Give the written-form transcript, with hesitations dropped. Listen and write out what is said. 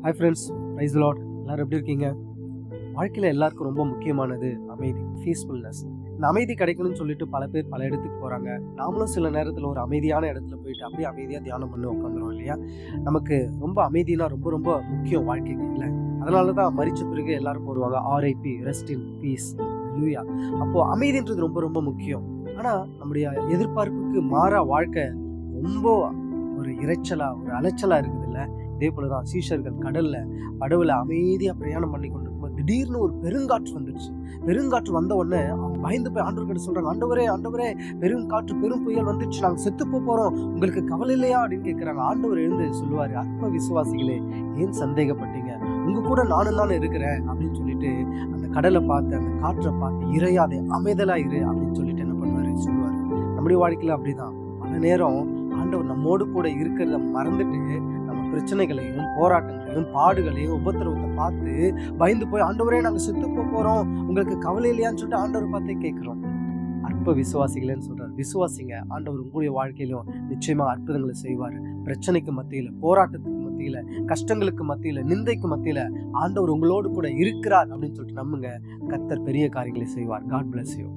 Hi friends, praise the Lord. எல்லாரும் எப்படி இருக்கீங்க? வாழ்க்கையில் எல்லாருக்கும் ரொம்ப முக்கியமானது அமைதி, பீஸ்ஃபுல்னஸ். இந்த அமைதி கிடைக்கணும்னு சொல்லிட்டு பல பேர் பல இடத்துக்கு போகிறாங்க. நாமளும் சில நேரத்தில் ஒரு அமைதியான இடத்துல போயிட்டு அப்படியே அமைதியாக தியானம் பண்ணி உட்காந்துரும் இல்லையா? நமக்கு ரொம்ப அமைதினா ரொம்ப ரொம்ப முக்கியம் வாழ்க்கைக்கு இல்லை? அதனால தான் மரிச்ச பிறகு எல்லாரும் போடுவாங்க ஆர்ஐபி, ரெஸ்ட் இன் பீஸ். இல்லையா? அப்போது அமைதின்றது ரொம்ப ரொம்ப முக்கியம். ஆனால் நம்முடைய எதிர்பார்ப்புக்கு மாறா வாழ்க்கை ரொம்ப ஒரு இரைச்சலா, ஒரு அலைச்சலா இருக்குது இல்லை? இதே போலதான் சீஷர்கள் படவுல அமைதியா பிரயாணம் பண்ணி கொண்டு இருக்கும்போது திடீர்னு ஒரு பெருங்காற்று வந்துடுச்சு. பெருங்காற்று வந்த உடனே அவங்க பயந்து போய் ஆண்டவர் கிட்ட சொல்றாங்க, ஆண்டவரே பெருங்காற்று, பெரும் புயல் வந்துடுச்சு, நாங்க செத்து போறோம், உங்களுக்கு கவலை இல்லையா அப்படின்னு கேட்கிறாங்க. ஆண்டவர் எழுந்து சொல்லுவாரு, அற்ப விசுவாசிகளே, ஏன் சந்தேகப்பட்டீங்க? உங்க கூட நானும் தானே இருக்கிறேன் அப்படின்னு சொல்லிட்டு அந்த கடலை பார்த்து, அந்த காற்றை பார்த்து, இறையாதே, அமைதலா இரு அப்படின்னு சொல்லிட்டு என்ன பண்ணுவாரு, சொல்லுவாரு. நம்முடைய வாழ்க்கையில அப்படிதான் பல நேரம் ஆண்டவர் நம்மோடு கூட இருக்கிறத மறந்துட்டு நம்ம பிரச்சனைகளையும் போராட்டங்களையும் பாடுகளையும் உபத்திரவத்தை பார்த்து பயந்து போய் ஆண்டவரே நாங்க செத்து போறோம், உங்களுக்கு கவலை இல்லையான்னு சொல்லிட்டு ஆண்டவர் பார்த்தே கேட்கிறோம். அற்ப விசுவாசிகளேன்னு சொல்றாரு. விசுவாசிங்க, ஆண்டவர் உங்களுடைய வாழ்க்கையிலும் நிச்சயமா அற்புதங்களை செய்வாரு. பிரச்சனைக்கு மத்தியில, போராட்டத்துக்கு மத்தியில, கஷ்டங்களுக்கு மத்தியில, நிந்தைக்கு மத்தியில ஆண்டவர் உங்களோடு கூட இருக்கிறார் அப்படின்னு சொல்லிட்டு நம்புங்க. கர்த்தர் பெரிய காரியங்களை செய்வார். God bless you.